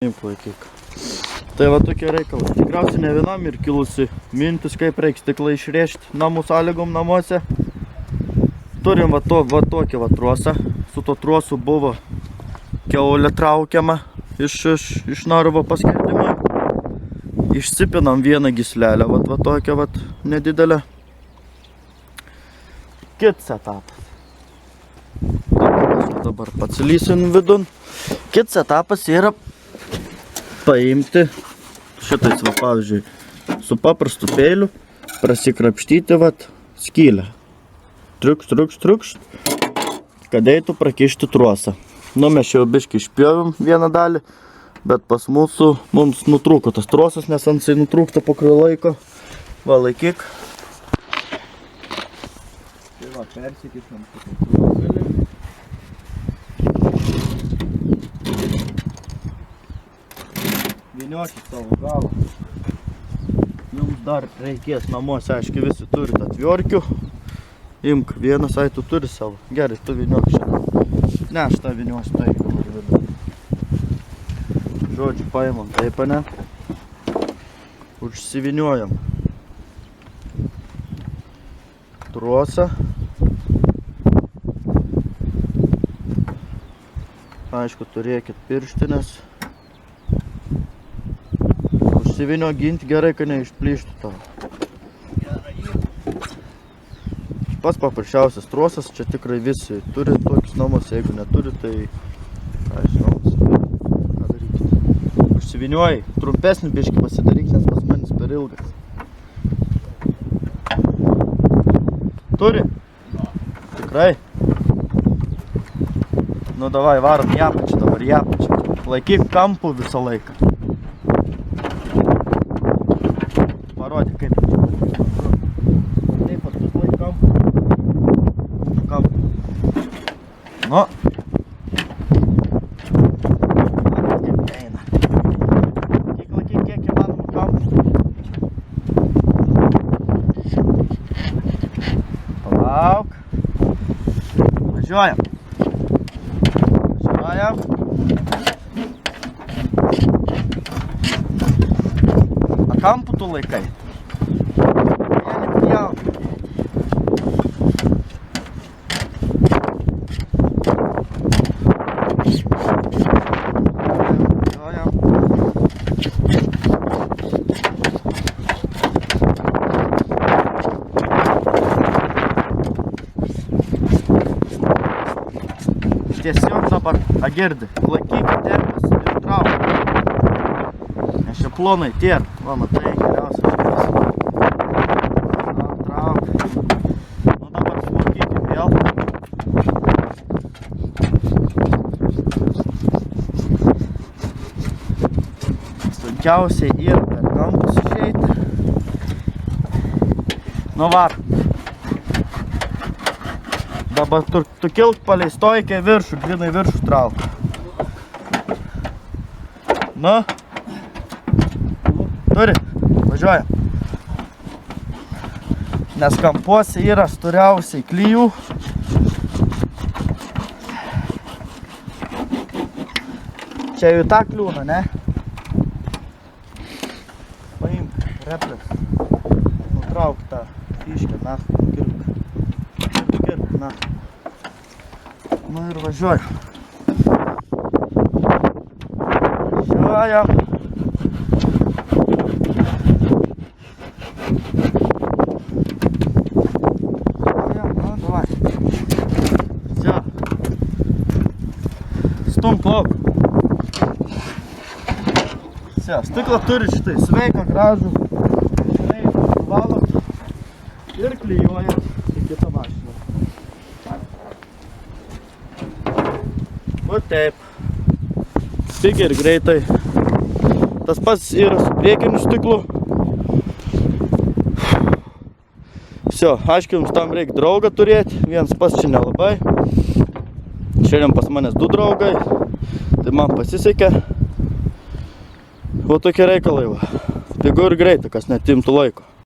Laikyk. Tai va tokie reikalai. Tikriausiai ne vienam ir kilusi mintis, kaip reikia stiklą išrėžti namų sąlygom namuose. Turim va tokį va trosą. Su to trosu buvo kiaulė traukiama iš narvo paskirtimo. Išsipinam vieną gyslelę, va tokią va nedidelę. Kits etapas. Dabar pats lysin vidun. Kits etapas yra paimti šitais, va, pavyzdžiui, su paprastu peiliu, prasikrapštyti, va, skylę. Triukšt, kad eitų prakišti trosą. Nu, mes čia jau biškį išpjovim vieną dalį, bet pas mums nutrūko tas trosas, nes ansai nutrūksta po kurio laiko. Va, laikyk. Tai va, persikišam šitą. Vyniokit savo galą. Jums dar reikės namuose, aiškiai visi turit atviorkių. Imk, vienas, tu turi savo. Gerai, tu vyniok šitą. Ne, aš tą vyniosiu tai. Žodžiu, paimam taip, ne? Užsiviniojam trosą. Aišku, turėkit pirštinės. Užsivinio ginti gerai, kad neišplyštų tau. Pats paprasčiausias trosas, čia tikrai visi turi tokius namus, jeigu neturi, tai ką žinau, ką darykite. Užsivinioji, trumpesnį biškį pasidaryk, nes pas manis per ilgas. Turi? Tikrai? Nu davai, varom į apačią dabar, į apačią. Laikyk kampų visą laiką. Parodė, kaip čia patikė. Taip, tu laik kampų. Kampų. Nu. Kaip eina. Laikyk, kiek įmanoma kampų. Palauk. Važiuojam. A kampų tu laikai? Jie nepjauna. Tiesiog dabar, girdi, laikykit terpės ir trauk. Nes čia plonai tier. Va, matai, geriausia šitas. Trauk. Nu dabar smarkykim vėl. Sunkiausiai yra per kampus išeiti. Nu var. Dabar tu kilk palei stojkę viršų, grinai viršų trauk. Nu. Turi, važiuojam. Nes kampuose yra storiausiai klijų. Čia jų tą kliūna, ne? Paimk, refleks. Nutrauk tą fiškę, na, nukirk. Na. Nu ir važiuoju. Važiuojam. Nu, davai. Все. Stumk lauk. Все, stiklą turi šitai sveiką, gražų. Valot ir klijuojat į kitą mašiną. O taip, pigiai ir greitai. Tas pats yra su priekiniu stiklu. Все, aiškiai, jums tam reikia draugą turėti. Vienas pats čia nelabai. Šiandien pas manęs 2 draugai. Tai man pasisekė. O tokie reikalai va. Pigu ir greitai, kas netimtų laiko.